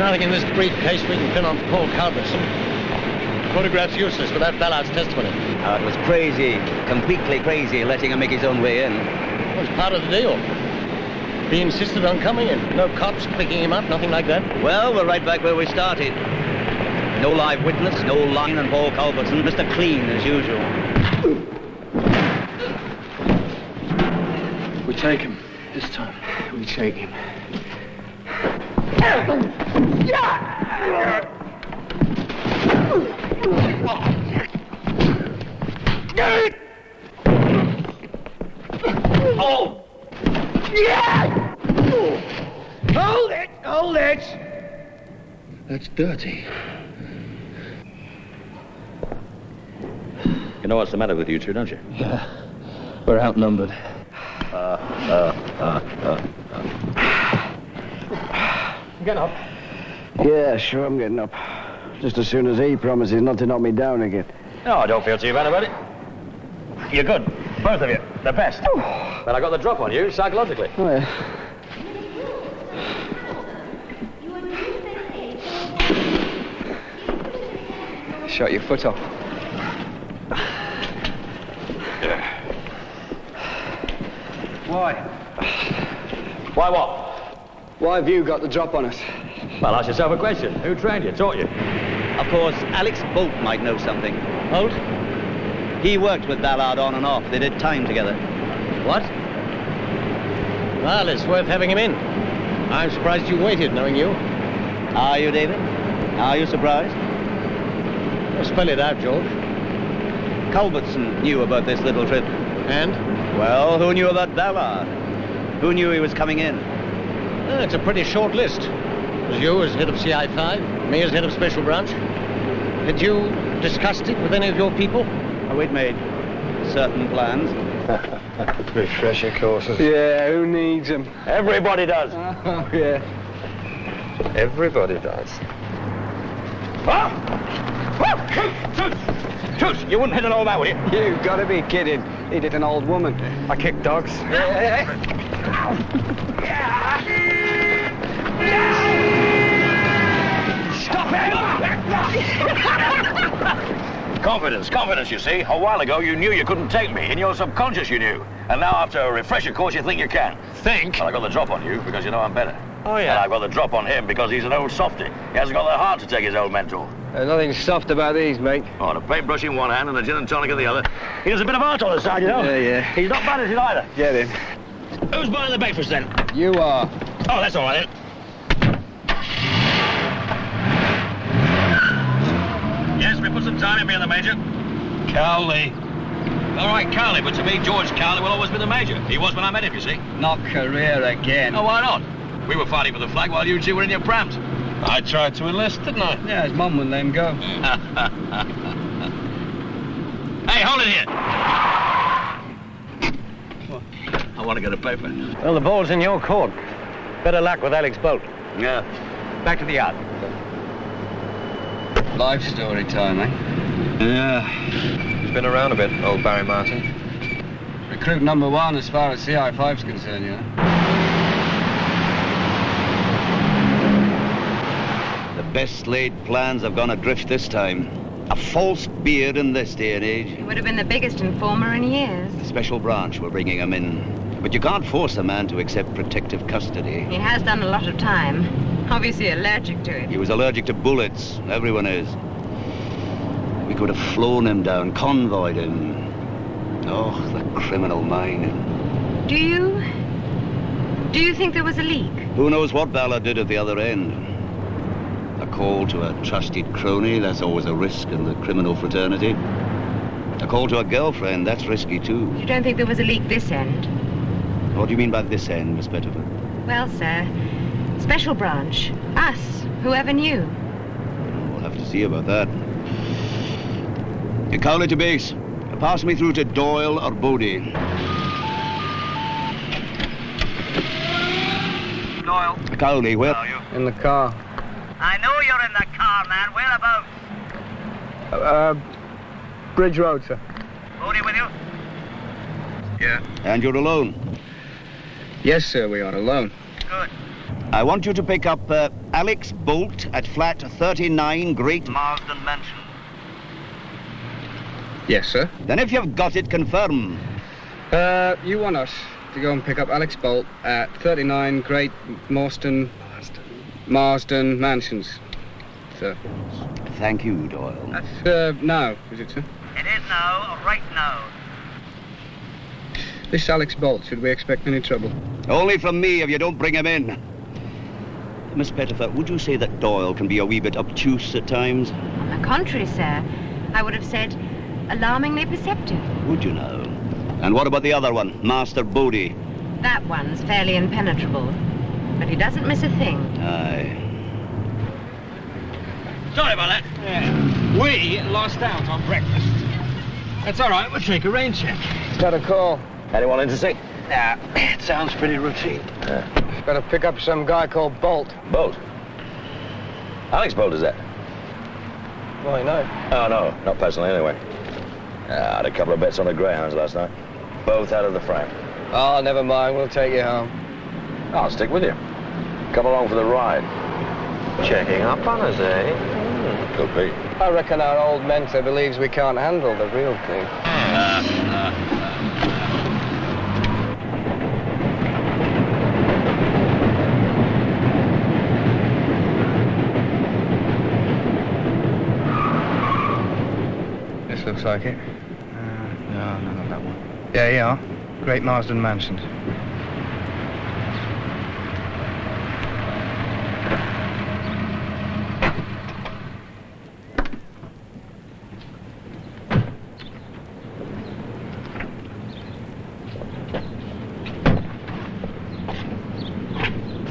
nothing in this briefcase we can pin on Paul Culbertson. Photograph's useless without Ballard's testimony. It was crazy, completely crazy, letting him make his own way in. It was part of the deal. He insisted on coming in. No cops picking him up, nothing like that. Well, we're right back where we started. No live witness, no line on Paul Culbertson, Mr. Clean as usual. We take him. This time, we take him. Oh! Yeah! Hold it! Hold it! That's dirty. You know what's the matter with you two, don't you? Yeah. We're outnumbered. Get up. Yeah, sure, I'm getting up. Just as soon as he promises not to knock me down again. No, I don't feel too bad about it. You're good. Both of you. The best. But I got the drop on you, psychologically. Oh, yeah. Shot your foot off. Why? Why what? Why have you got the drop on us? Well, ask yourself a question. Who trained you, taught you? Of course, Alex Bolt might know something. Holt? He worked with Ballard on and off. They did time together. What? Well, it's worth having him in. I'm surprised you waited, knowing you. Are you, David? Are you surprised? Well, spell it out, George. Culbertson knew about this little trip. And? Well, who knew about Ballard? Who knew he was coming in? It's a pretty short list. It was you as head of CI5, me as head of Special Branch. Had you discussed it with any of your people? We'd made certain plans. Refresher courses. Yeah, who needs them? Everybody does. Oh, yeah. Everybody does. Toots, you wouldn't hit an old man, would you? You've got to be kidding. He did an old woman. I kick dogs. Stop it! Confidence, you see. A while ago, you knew you couldn't take me. In your subconscious, you knew. And now, after a refresher course, you think you can. Think? Well, I got the drop on you because you know I'm better. Oh, yeah. And I've got the drop on him because he's an old softy. He hasn't got the heart to take his old mentor. There's nothing soft about these, mate. Oh, and a paintbrush in one hand and a gin and tonic in the other. He does a bit of art on the side, you know. Yeah. He's not bad at it either. Get him. Who's buying the breakfast, then? You are. Oh, that's all right, then. Yes, we put some time in being the major. Cowley. All right, Cowley, but to me, George Cowley will always be the major. He was when I met him, you see. Not career again. Oh, why not? We were fighting for the flag while you two were in your prams. I tried to enlist, didn't I? Yeah, his mum wouldn't let him go. Hey, hold it here. I want to get a paper. Well, the ball's in your court. Better luck with Alex Bolt. Yeah. Back to the yard. Life story time, eh? Yeah. He's been around a bit, old Barry Martin. Recruit number one as far as CI5's concerned, you know. The best laid plans have gone adrift this time. A false beard in this day and age. He would have been the biggest informer in years. The Special Branch were bringing him in. But you can't force a man to accept protective custody. He has done a lot of time. Obviously allergic to it. He was allergic to bullets. Everyone is. We could have flown him down, convoyed him. Oh, the criminal mind. Do you think there was a leak? Who knows what Ballard did at the other end? A call to a trusted crony, that's always a risk in the criminal fraternity. A call to a girlfriend, that's risky too. You don't think there was a leak this end? What do you mean by this end, Miss Pettiford? Well, sir, Special Branch. Us. Whoever knew. We'll have to see about that. Cowley to base. Pass me through to Doyle or Bodie. Doyle. Cowley, where? Where are you? In the car. I know you're in the car, man. Whereabouts? Bridge Road, sir. Bodie with you? Yeah. And you're alone? Yes, sir, we are alone. Good. I want you to pick up Alex Bolt at flat 39 Great Marsden Mansion. Yes, sir. Then if you've got it, confirm. You want us to go and pick up Alex Bolt at 39 Great Marsden Mansions, sir. Thank you, Doyle. That's, now, is it, sir? It is now, right now. This Alex Bolt, should we expect any trouble? Only from me if you don't bring him in. Miss Pettifer, would you say that Doyle can be a wee bit obtuse at times? On the contrary, sir. I would have said alarmingly perceptive. Would you know? And what about the other one, Master Bodie? That one's fairly impenetrable. But he doesn't miss a thing. Aye. Sorry about that. Yeah. We lost out on breakfast. That's all right. We'll take a rain check. Got a call. Anyone in to see? Nah, it sounds pretty routine. Got to pick up some guy called Bolt. Bolt? Alex Bolt, is that? Why, no. Oh, no. Not personally, anyway. I had a couple of bets on the Greyhounds last night. Both out of the frame. Oh, never mind. We'll take you home. I'll stick with you. Come along for the ride. Checking up on us, eh? Could be. I reckon our old mentor believes we can't handle the real thing. This looks like it. No, not that one. Yeah, yeah. Great Marsden Mansions.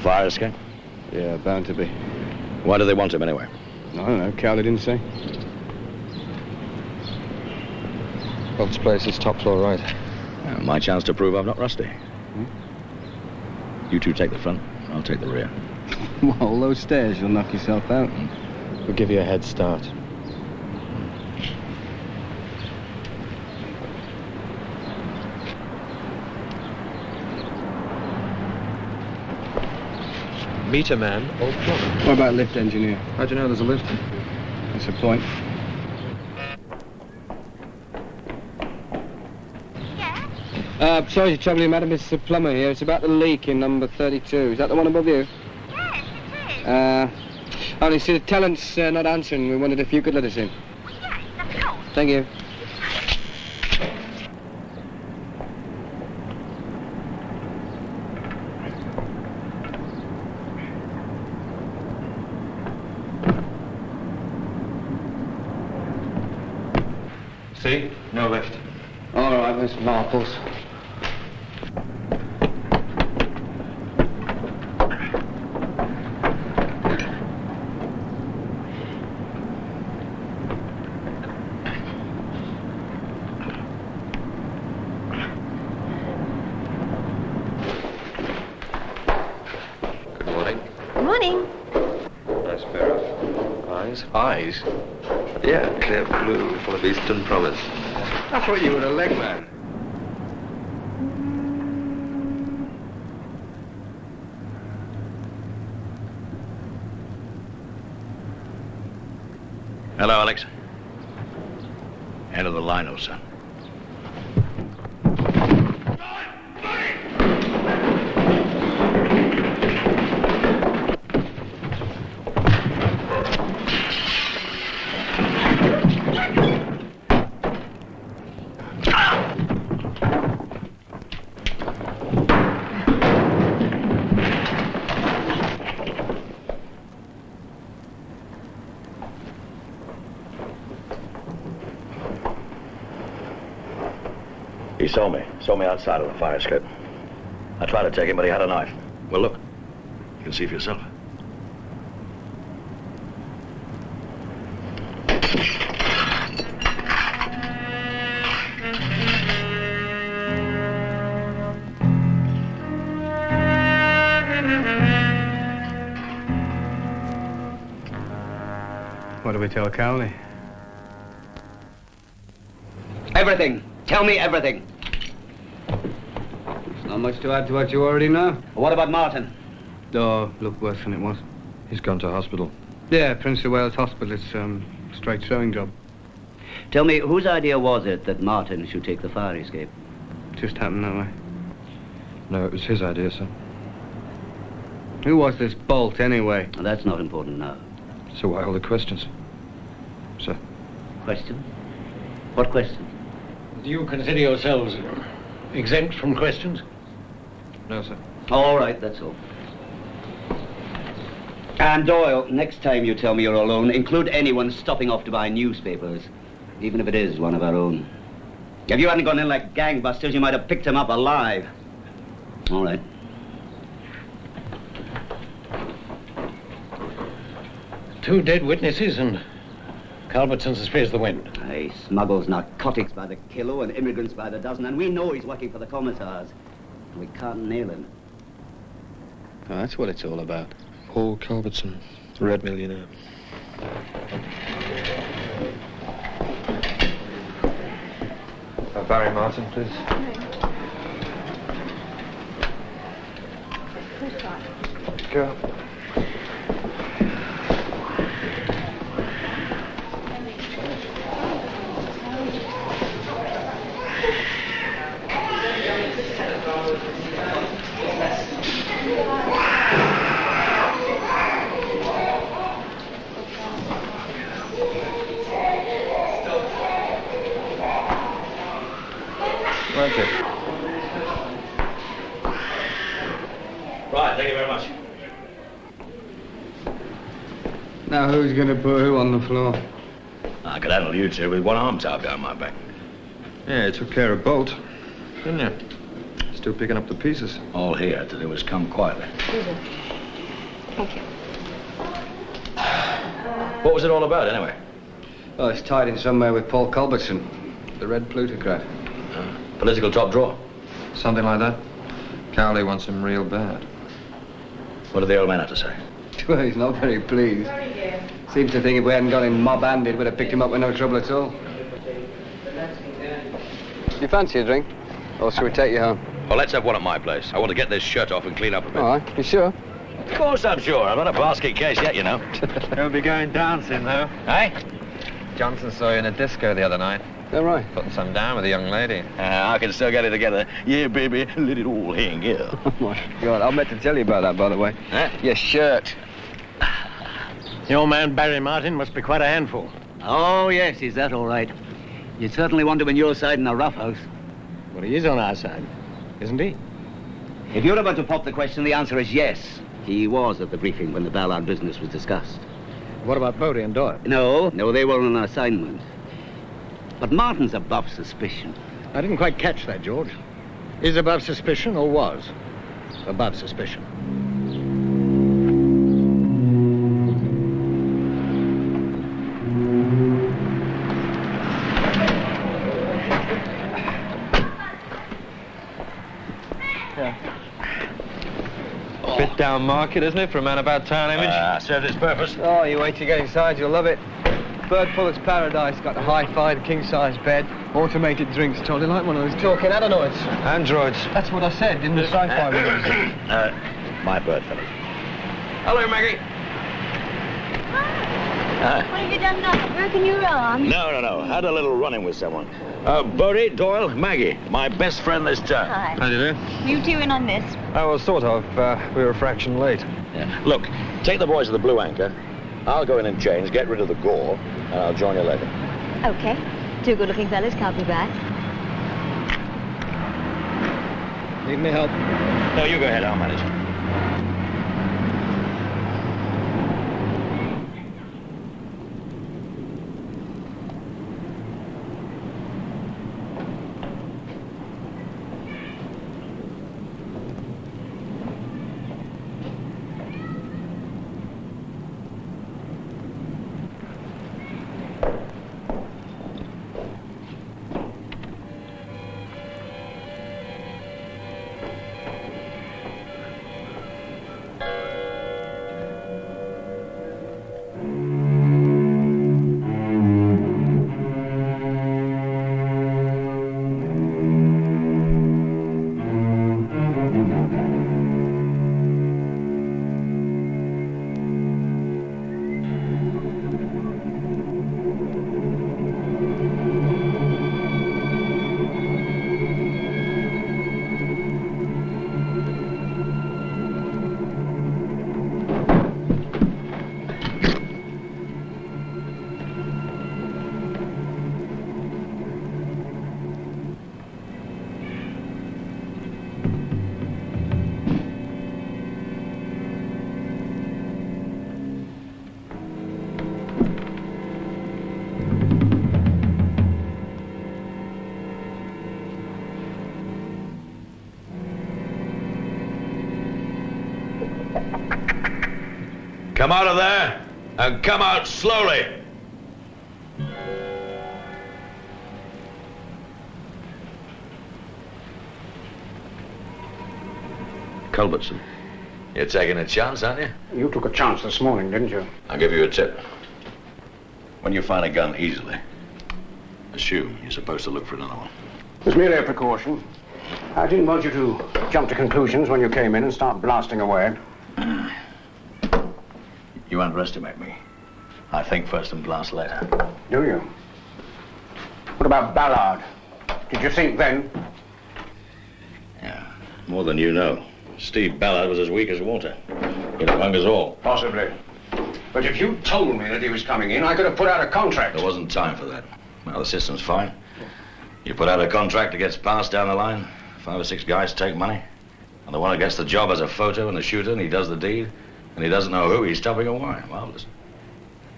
Fire escape? Yeah, bound to be. Why do they want him, anyway? I don't know. Cowley didn't say. Bolt's place is top floor right. My chance to prove I'm not rusty. You two take the front, I'll take the rear. Well, all those stairs, you'll knock yourself out. We'll give you a head start. Meter man or plumber? What about lift engineer? How'd you know there's a lift? That's a point. Sorry to trouble you, madam. It's the plumber here. It's about the leak in number 32. Is that the one above you? Yes, it is. Only see the talent's not answering. We wondered if you could let us in. Well, yes, of course. Thank you. See? No lift. All right, Miss Marples. Good morning. Good morning. Nice pair of eyes. Eyes? Yeah, clear blue, full of Eastern promise. I thought you were a leg man. Hello, Alex. End of the line, old son. He saw me outside of the fire escape. I tried to take him, but he had a knife. Well, look, you can see for yourself. What do we tell Cowley? Everything. Tell me everything. Not much to add to what you already know. What about Martin? Oh, looked worse than it was. He's gone to hospital. Yeah, Prince of Wales Hospital. It's straight sewing job. Tell me, whose idea was it that Martin should take the fire escape? Just happened that way. No, it was his idea, sir. Who was this Bolt, anyway? Well, that's not important now. So why all the questions? Sir. Question? What question? Do you consider yourselves exempt from questions? No, sir. All right, that's all. And Doyle, next time you tell me you're alone, include anyone stopping off to buy newspapers, even if it is one of our own. If you hadn't gone in like gangbusters, you might have picked him up alive. All right. Two dead witnesses and Culbertson's as free as the wind. He smuggles narcotics by the kilo and immigrants by the dozen, and we know he's working for the commissars. We can't nail him. Oh, that's what it's all about. Paul Culbertson, the Red Millionaire. Barry Martin, please. Go. Right, thank you very much. Now, who's going to put who on the floor? I could handle you two with one arm tied behind my back. Yeah, you took care of Bolt, didn't you? Still picking up the pieces. All he had to do was come quietly. Thank you. What was it all about, anyway? Oh, it's tied in somewhere with Paul Culbertson, the red plutocrat. Political top drawer. Something like that. Cowley wants him real bad. What did the old man have to say? Well, he's not very pleased. Seems to think if we hadn't got him mob-handed, we'd have picked him up with no trouble at all. You fancy a drink? Or shall we take you home? Well, let's have one at my place. I want to get this shirt off and clean up a bit. All right, you sure? Of course I'm sure. I'm not a basket case yet, you know. He'll be going dancing, though. Hey? Johnson saw you in a disco the other night. Is that right? Putting some down with a young lady. I can still get it together. Yeah, baby, let it all hang here. Oh, my God. I meant to tell you about that, by the way. Huh? Your shirt. Your man, Barry Martin, must be quite a handful. Oh, yes, he's that all right. You certainly want him on your side in a rough house. Well, he is on our side, isn't he? If you're about to pop the question, the answer is yes. He was at the briefing when the Ballard business was discussed. What about Bodie and Doyle? No, they were on an assignment. But Martin's above suspicion. I didn't quite catch that, George. Is above suspicion or was above suspicion? Bit down market, isn't it, for a man about town image? Served its purpose. Oh, you wait till you get inside, you'll love it. Bird Pullet's Paradise, got a hi-fi king-size bed, automated drinks, totally like one of those talking androids. Androids. That's what I said in the sci-fi movies. My bird, fellas. Hello, Maggie. What have you done now? Broken your arm? No. Had a little run-in with someone. Bodie, Doyle, Maggie. My best friend this time. Hi. How do you do? You two in on this? Oh, well, sort of. We were a fraction late. Yeah. Look, take the boys to the Blue Anchor. I'll go in and change, get rid of the gore, and I'll join you later. Okay. Two good-looking fellas can't be bad. Need me help? No, you go ahead. I'll manage. Come out of there, and come out slowly. Culbertson, you're taking a chance, aren't you? You took a chance this morning, didn't you? I'll give you a tip. When you find a gun easily, assume you're supposed to look for another one. It was merely a precaution. I didn't want you to jump to conclusions when you came in and start blasting away. You underestimate me. I think first and blast later. Do you? What about Ballard? Did you think then? Yeah, more than you know. Steve Ballard was as weak as water. He'd have hung us all. Possibly. But if you told me that he was coming in, I could have put out a contract. There wasn't time for that. Well, the system's fine. You put out a contract that gets passed down the line, 5 or 6 guys take money, and the one who gets the job has a photo and a shooter, and he does the deed, and he doesn't know who he's stopping or why. Marvelous.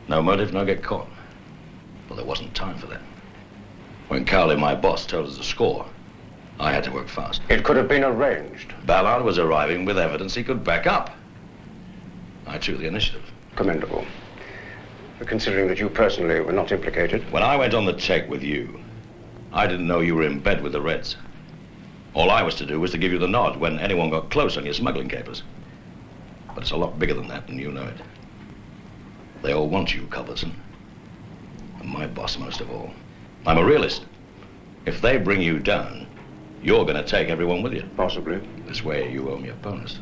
No motive, no get caught. Well, there wasn't time for that. When Cowley, my boss, told us the score, I had to work fast. It could have been arranged. Ballard was arriving with evidence he could back up. I took the initiative. Commendable. Considering that you personally were not implicated. When I went on the take with you, I didn't know you were in bed with the Reds. All I was to do was to give you the nod when anyone got close on your smuggling capers. But it's a lot bigger than that, and you know it. They all want you, Culbertson. And my boss most of all. I'm a realist. If they bring you down, you're going to take everyone with you. Possibly. This way you owe me a bonus.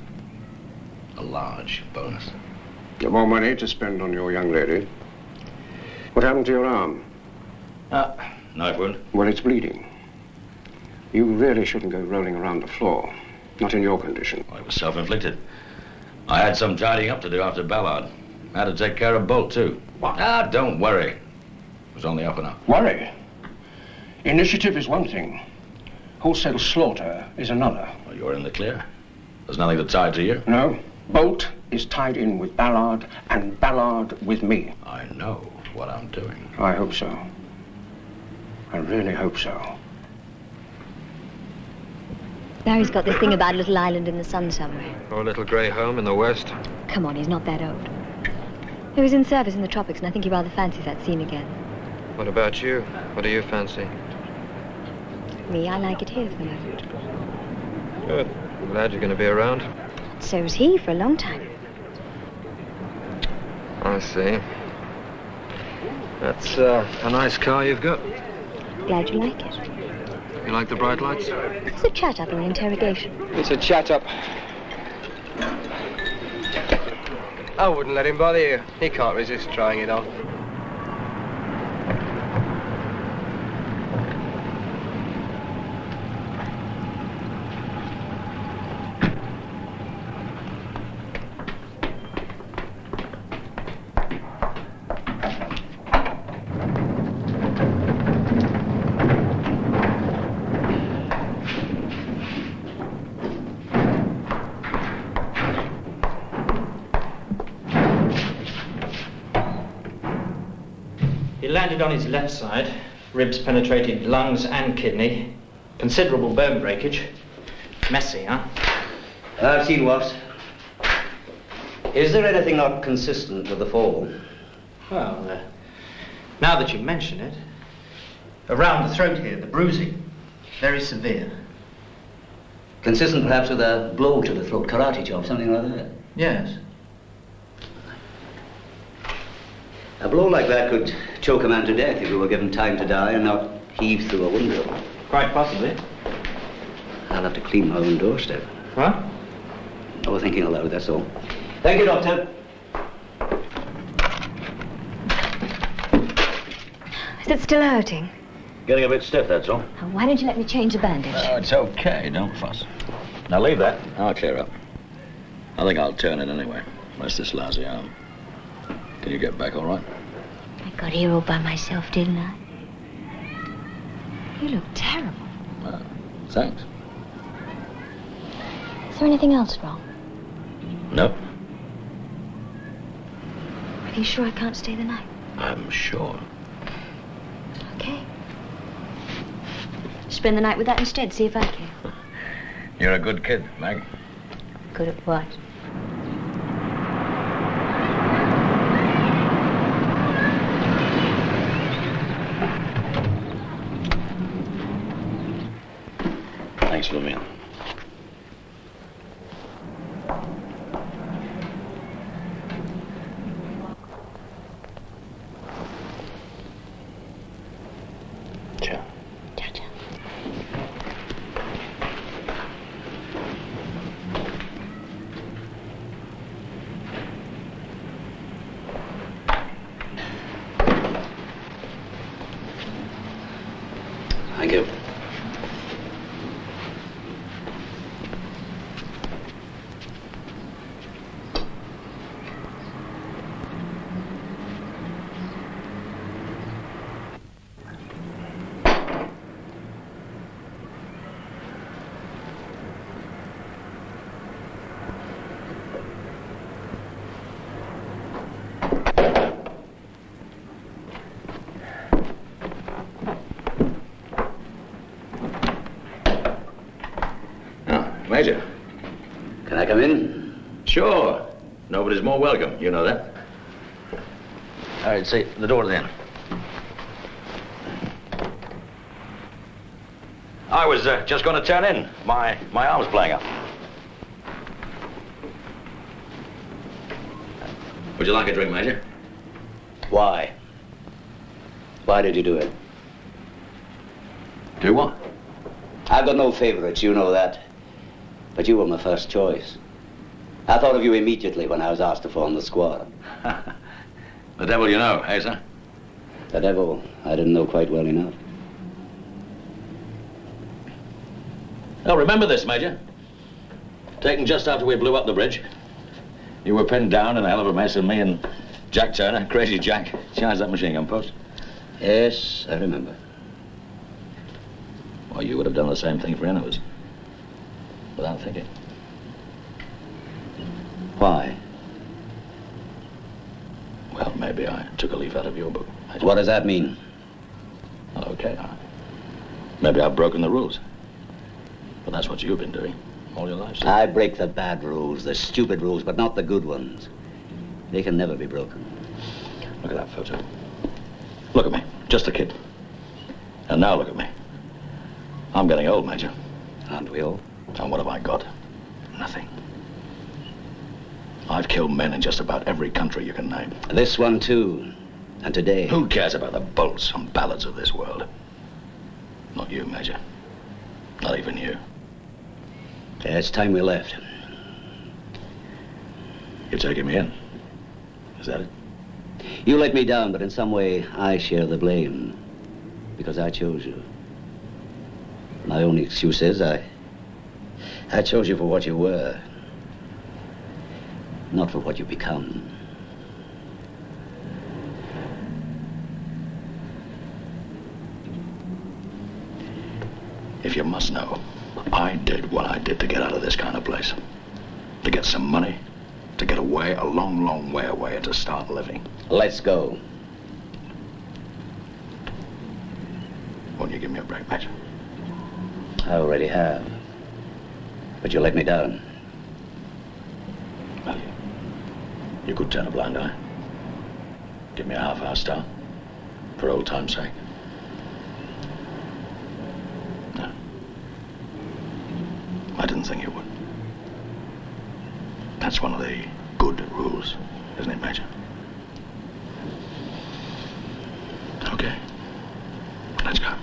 A large bonus. You've more money to spend on your young lady. What happened to your arm? Knife wound. Well, it's bleeding. You really shouldn't go rolling around the floor. Not in your condition. Well, it was self-inflicted. I had some tidying up to do after Ballard. I had to take care of Bolt, too. What? Don't worry. It was on the up and up. Worry? Initiative is one thing. Wholesale slaughter is another. Well, you're in the clear. There's nothing to tie to you. No. Bolt is tied in with Ballard, and Ballard with me. I know what I'm doing. I hope so. I really hope so. Barry's got this thing about a little island in the sun somewhere. Or a little grey home in the west. Come on, he's not that old. He was in service in the tropics, and I think he rather fancies that scene again. What about you? What do you fancy? Me, I like it here for the moment. Good. I'm glad you're going to be around. So was he for a long time. I see. That's a nice car you've got. Glad you like it. You like the bright lights? It's a chat-up or an interrogation? It's a chat-up. I wouldn't let him bother you. He can't resist trying it on. Landed on his left side, ribs penetrated lungs and kidney, considerable bone breakage. Messy, huh? I've seen worse. Is there anything not consistent with the fall? Well, now that you mention it, around the throat here, the bruising, very severe. Consistent perhaps with a blow to the throat, karate chop, something like that? Yes. A blow like that could choke a man to death if he were given time to die and not heave through a window. Quite possibly. I'll have to clean my own doorstep. What? Oh, thinking aloud, that's all. Thank you, Doctor. Is it still hurting? Getting a bit stiff, that's all. Oh, why don't you let me change the bandage? Oh, it's okay. Don't fuss. Now leave that. I'll clear up. I think I'll turn it anyway. Rest this lousy arm. Can you get back all right? I got here all by myself, didn't I? You look terrible. Thanks. Is there anything else wrong? No. Are you sure I can't stay the night? I'm sure. Okay. Spend the night with that instead, see if I can. You're a good kid, Mag. Good at what? come in? Sure. Nobody's more welcome. You know that. All right, see, the door's in. I was just going to turn in. My arm's playing up. Would you like a drink, Major? Why? Why did you do it? Do what? I've got no favorites, you know that. But you were my first choice. I thought of you immediately when I was asked to form the squad. The devil you know, eh, sir? The devil, I didn't know quite well enough. Oh, remember this, Major. Taken just after we blew up the bridge. You were pinned down in a hell of a mess, and me and Jack Turner, Crazy Jack, charged that machine gun post. Yes, I remember. Well, you would have done the same thing for any of us. Without thinking. Why? Well, maybe I took a leaf out of your book. What does that mean? Well, okay. Maybe I've broken the rules. But that's what you've been doing all your life. I break the bad rules, the stupid rules, but not the good ones. They can never be broken. Look at that photo. Look at me, just a kid. And now look at me. I'm getting old, Major. Aren't we all? And what have I got? Nothing. I've killed men in just about every country you can name. This one, too. And today. Who cares about the bolts and ballads of this world? Not you, Major. Not even you. Yeah, it's time we left. You're taking me in. Is that it? You let me down, but in some way, I share the blame. Because I chose you. My only excuse is I chose you for what you were. Not for what you become. If you must know, I did what I did to get out of this kind of place. To get some money, to get away, a long, long way away, and to start living. Let's go. Won't you give me a break, Major? I already have. But you let me down. Well, you could turn a blind eye. Give me a half-hour start. For old time's sake. No. I didn't think you would. That's one of the good rules, isn't it, Major? Okay. Let's go.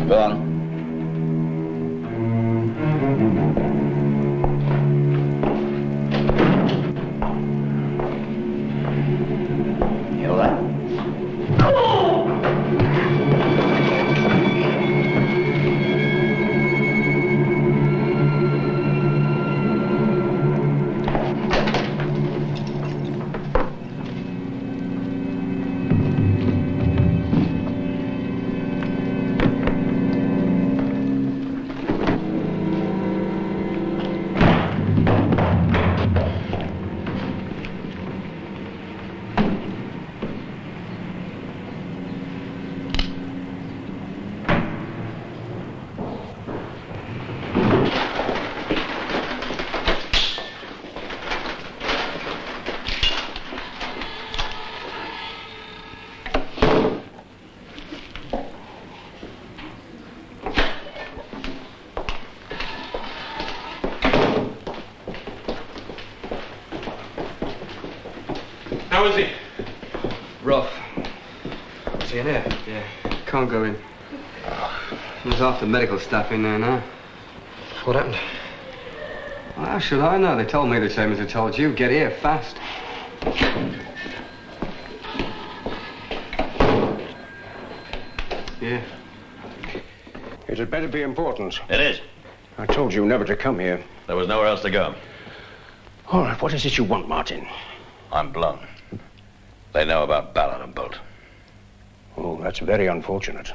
Go on. You all right? How is he? Rough. Is he in here? Yeah. Can't go in. There's half the medical staff in there now. What happened? Well, how should I know? They told me the same as I told you. Get here fast. Yeah. It had better be important. It is. I told you never to come here. There was nowhere else to go. All right, what is it you want, Martin? I'm blown. They know about Ballard and Bolt. Oh, that's very unfortunate.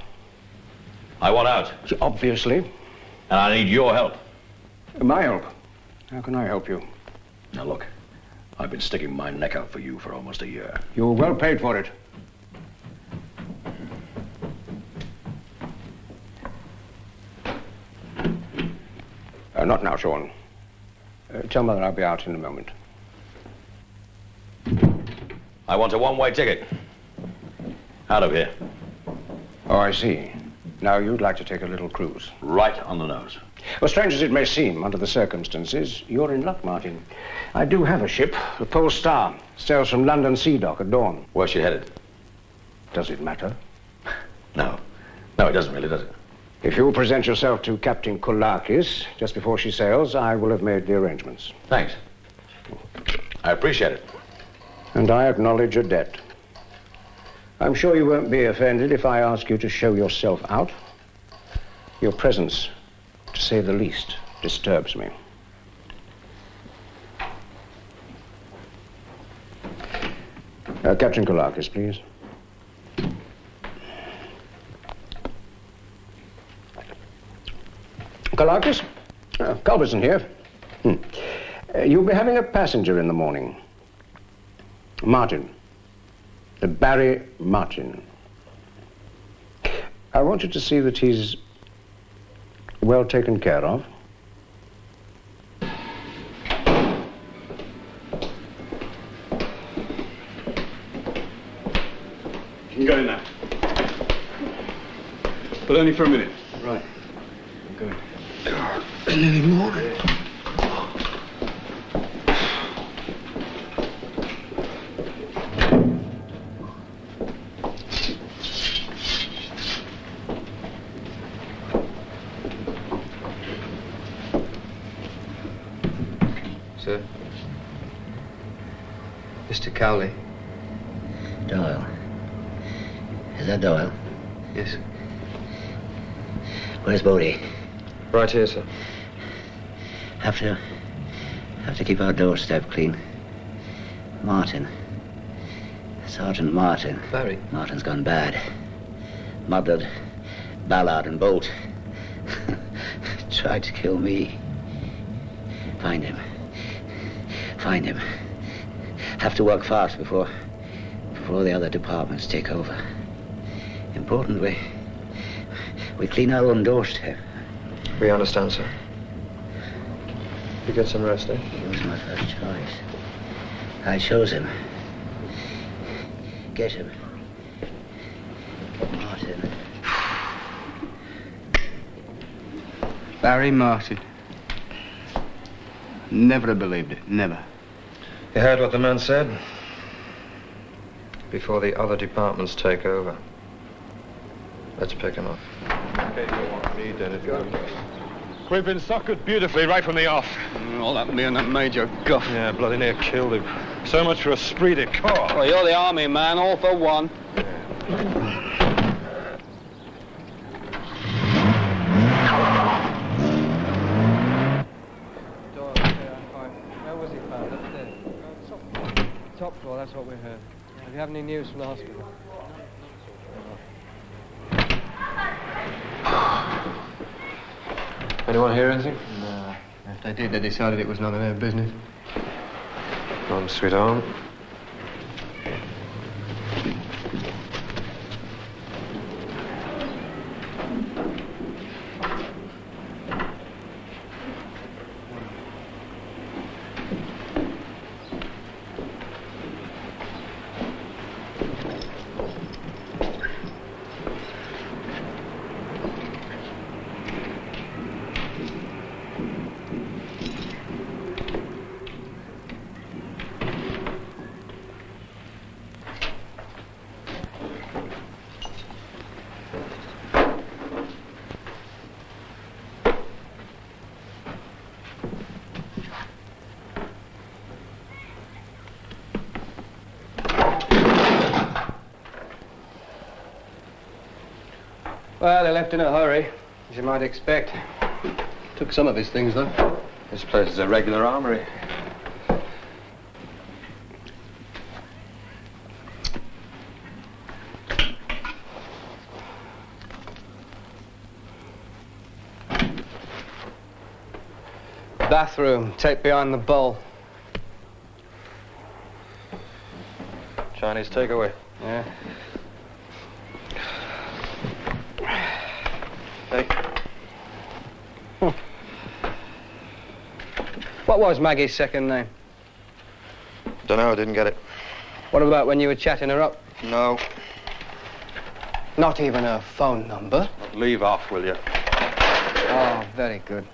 I want out. Obviously. And I need your help. My help? How can I help you? Now, look. I've been sticking my neck out for you for almost a year. You're well paid for it. Not now, Sean. Tell Mother I'll be out in a moment. I want a one-way ticket. Out of here. Oh, I see. Now you'd like to take a little cruise. Right on the nose. Well, strange as it may seem, under the circumstances, you're in luck, Martin. I do have a ship, the Pole Star. Sails from London Sea Dock at dawn. Where's she headed? Does it matter? No. No, it doesn't really, does it? If you'll present yourself to Captain Koulakis just before she sails, I will have made the arrangements. Thanks. I appreciate it. And I acknowledge your debt. I'm sure you won't be offended if I ask you to show yourself out. Your presence, to say the least, disturbs me. Captain Koulakis, please. Koulakis? Culbertson here. You'll be having a passenger in the morning. Martin. Barry Martin. I want you to see that he's well taken care of. You can go in now. But only for a minute. Right. I'm going. Any more? Sir. Mr. Cowley. Doyle. Is that Doyle? Yes. Where's Bodie? Right here, sir. Have to keep our doorstep clean. Martin. Sergeant Martin. Barry. Martin's gone bad. Muddled. Ballard and Bolt. Tried to kill me. Find him. Find him. Have to work fast before the other departments take over. Important, we clean our own doorstep. We understand, sir. You get some rest, eh? He was my first choice. I chose him. Get him. Martin. Barry Martin. Never have believed it. Never. You heard what the man said? Before the other departments take over. Let's pick him up. We've been suckered beautifully right from the off. All that me and that Major Guff. Yeah, bloody near killed him. So much for esprit de corps. Well, you're the army man, all for one. Where was he found? Upstairs. Top floor, that's what we heard. Have you have any news from the hospital? Anyone hear anything? No. If they did, they decided it was none of their business. Come, sweetheart. Well, they left in a hurry, as you might expect. Took some of his things, though. This place is a regular armory. Bathroom, tape behind the bowl. Chinese takeaway. Yeah. Hey. What was Maggie's second name? Dunno, I didn't get it. What about when you were chatting her up? No. Not even her phone number? Leave off, will you? Oh, very good.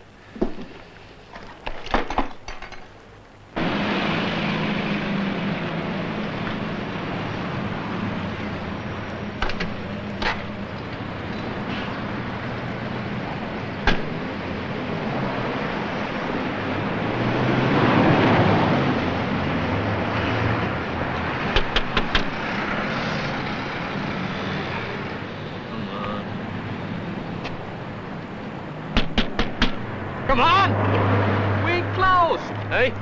Come on! We closed! Hey?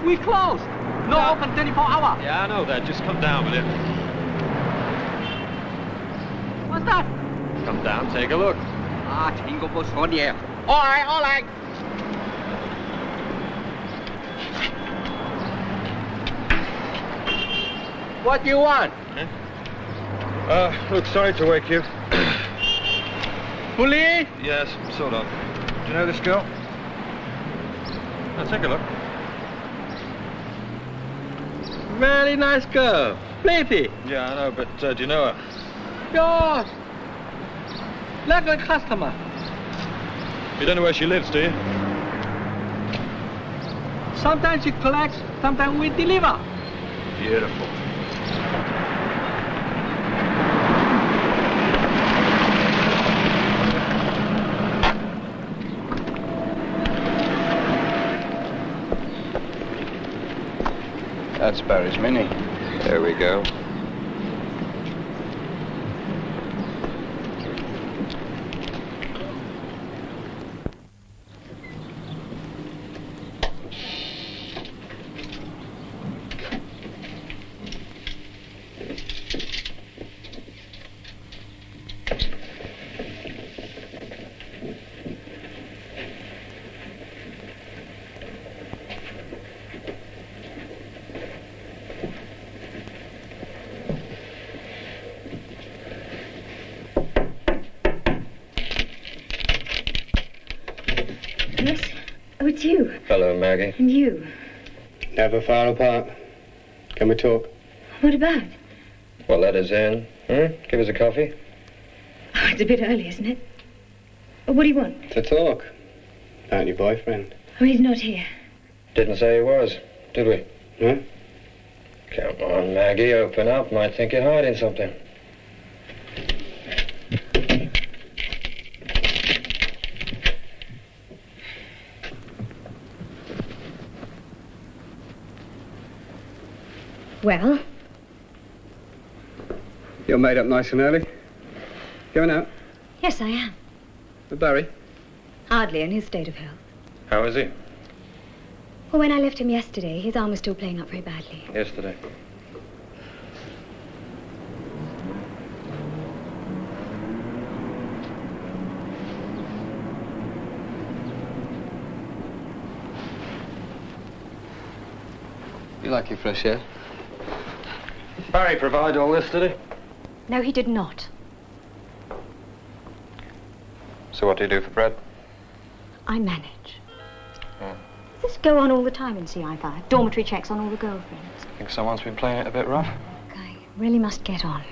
We closed! No open 24 hours! Yeah, I know that. Just come down with it. What's that? Come down, take a look. Ah, Tingle Bush on the air. All right, all right. What do you want? Look, sorry to wake you. Police? Yes, sort of. Do you know this girl? Take a look. Very nice girl. Pretty. Yeah, I know, but do you know her? Yours. Like a customer. You don't know where she lives, do you? Sometimes she collects, sometimes we deliver. Beautiful. That's Barry's Mini. There we go. Yes? Oh, it's you. Hello, Maggie. And you. Never far apart. Can we talk? What about? Well, let us in. Give us a coffee. Oh, it's a bit early, isn't it? Oh, what do you want? To talk. About your boyfriend. Oh, he's not here. Didn't say he was, did we? Huh? Come on, Maggie, open up. Might think you're hiding something. Well? You're made up nice and early. Going out? Yes, I am. With Barry? Hardly in his state of health. How is he? Well, when I left him yesterday, his arm was still playing up very badly. Yesterday. You like your fresh air? Barry provide all this, did he? No, he did not. So what do you do for bread? I manage. Does this go on all the time in CI5? Dormitory checks on all the girlfriends? Think someone's been playing it a bit rough? I really must get on.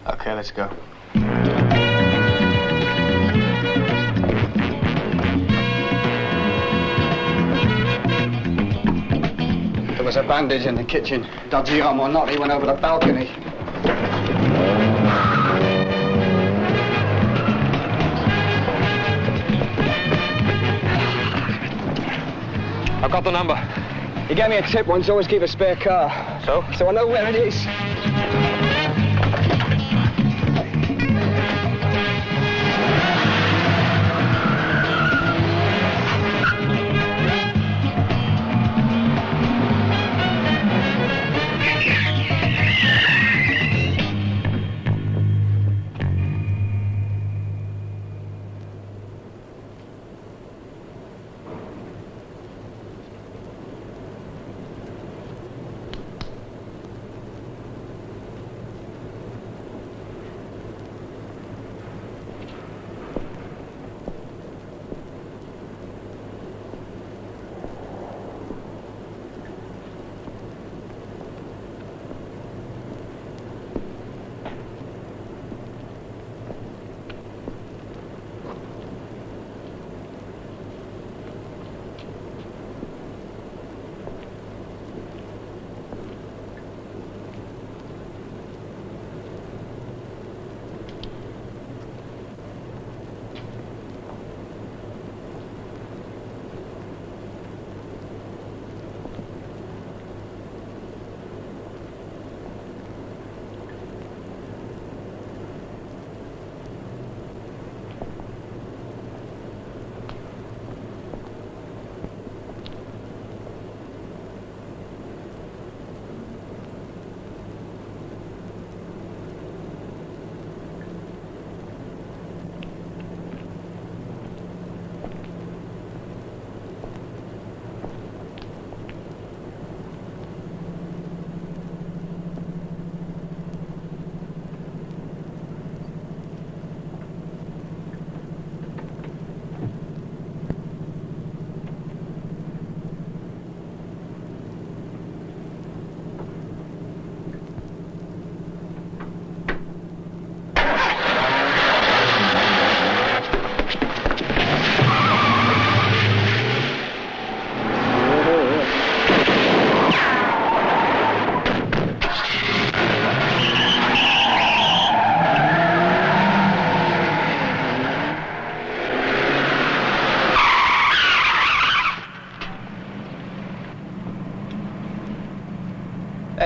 Okay, let's go. There was a bandage in the kitchen. Dodgy arm or not, he went over the balcony. I've got the number. He gave me a tip once, always keep a spare car. So? So I know where it is.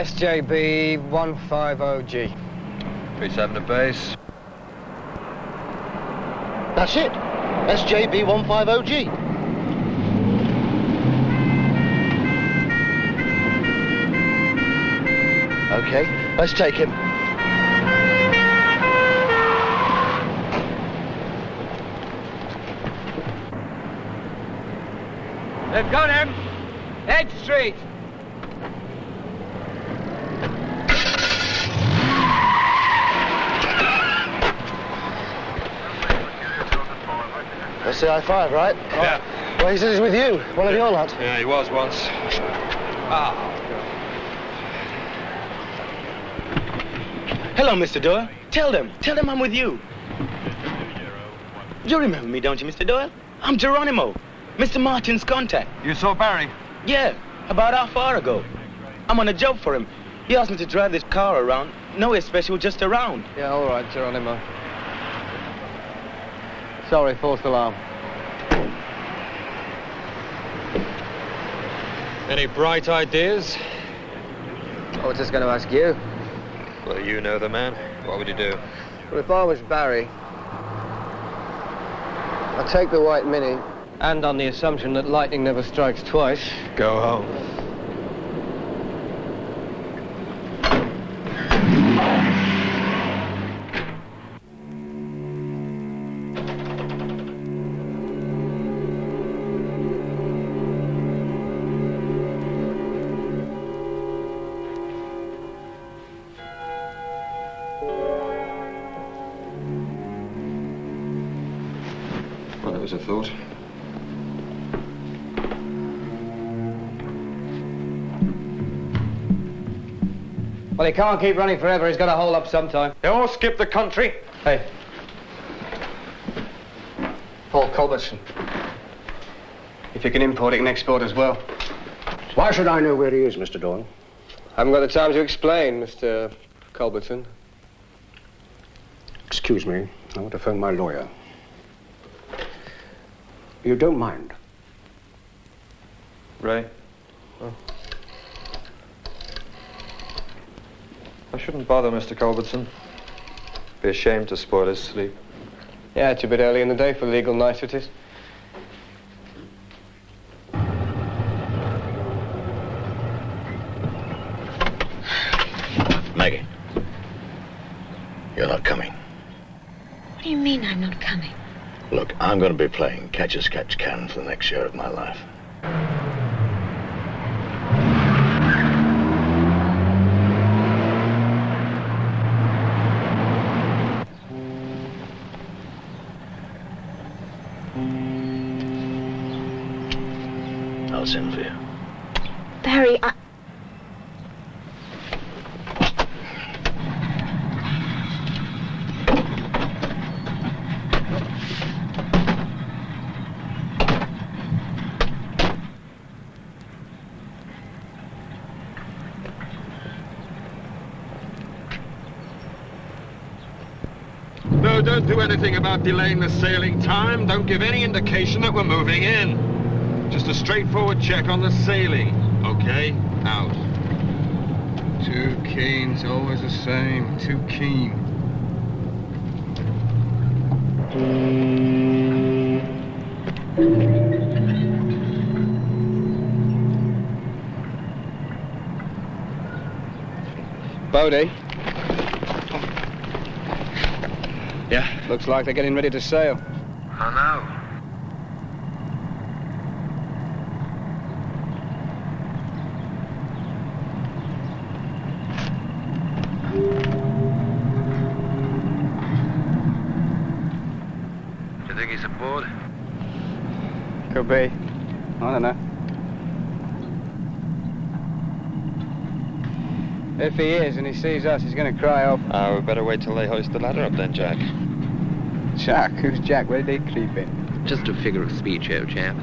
SJB 150G. 37 to base. That's it. SJB 150G. Okay, let's take him. They've got him! Edge Street! That's the I-5, right? Yeah. Well, he says he's with you, one of your lot. Yeah, he was once. Ah. Hello, Mr. Doyle. Tell them I'm with you. You remember me, don't you, Mr. Doyle? I'm Geronimo, Mr. Martin's contact. You saw Barry? Yeah, about half hour ago. I'm on a job for him. He asked me to drive this car around. Nowhere special, just around. Yeah, all right, Geronimo. Sorry, false alarm. Any bright ideas? I was just going to ask you. Well, you know the man. What would you do? Well, if I was Barry, I'd take the white Mini, and on the assumption that lightning never strikes twice, go home. Well, it was a thought. Well, he can't keep running forever. He's got to hole up sometime. They all skip the country. Hey. Paul Culbertson. If you can import, it can export as well. Why should I know where he is, Mr. Doyle? I haven't got the time to explain, Mr. Culbertson. Excuse me. I want to phone my lawyer. You don't mind? Ray? Oh. I shouldn't bother Mr. Culbertson. Be ashamed to spoil his sleep. Yeah, it's a bit early in the day for legal niceties. Maggie, you're not coming. What do you mean I'm not coming? Look, I'm going to be playing catch-as-catch-can for the next year of my life. I'll send for you. Barry, No, don't do anything about delaying the sailing time. Don't give any indication that we're moving in. Just a straightforward check on the sailing. Okay, out. Too keen's always the same. Too keen. Bodie. Yeah? Looks like they're getting ready to sail. I know. Do you think he's aboard? Could be. I don't know. If he is and he sees us, he's going to cry off. We better wait till they hoist the ladder up then, Jack. Jack? Who's Jack? Where did he creep in? Just a figure of speech, old chap.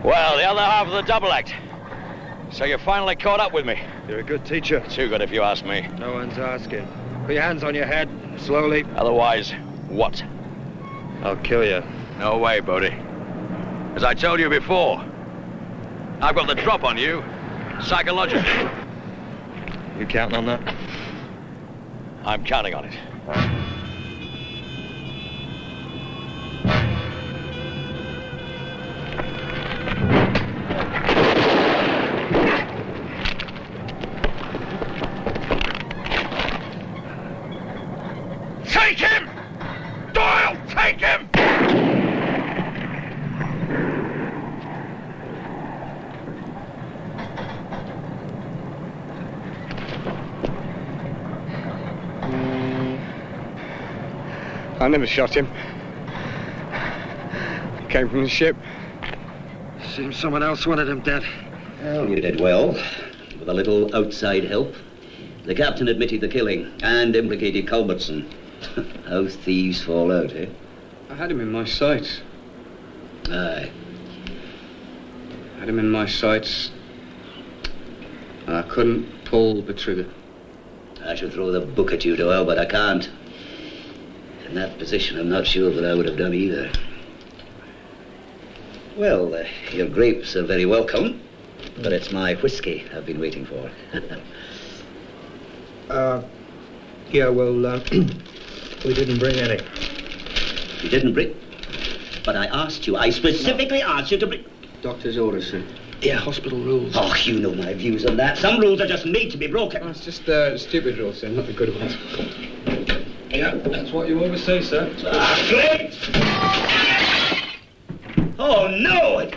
Well, the other half of the double act. So you finally caught up with me. You're a good teacher. Too good if you ask me. No one's asking. Put your hands on your head, slowly. Otherwise, what? I'll kill you. No way, Bodie. As I told you before, I've got the drop on you, psychologically. You counting on that? I'm counting on it. Take him! Doyle, take him! I never shot him. He came from the ship. Seems someone else wanted him dead. Well, you did well. With a little outside help. The captain admitted the killing and implicated Culbertson. How thieves fall out, eh? I had him in my sights. Aye. Had him in my sights. I couldn't pull the trigger. I should throw the book at you, Doyle, but I can't. In that position, I'm not sure that I would have done either. Well, your grapes are very welcome, but it's my whiskey I've been waiting for. Yeah, well, we didn't bring any. You didn't bring? But I asked you. I specifically asked you to bring... Doctor's orders, sir. Yeah, hospital rules. Oh, you know my views on that. Some rules are just made to be broken. Oh, it's just stupid rules, sir, not the good ones. Yeah, that's what you always say, sir. Ah, great! Oh, no!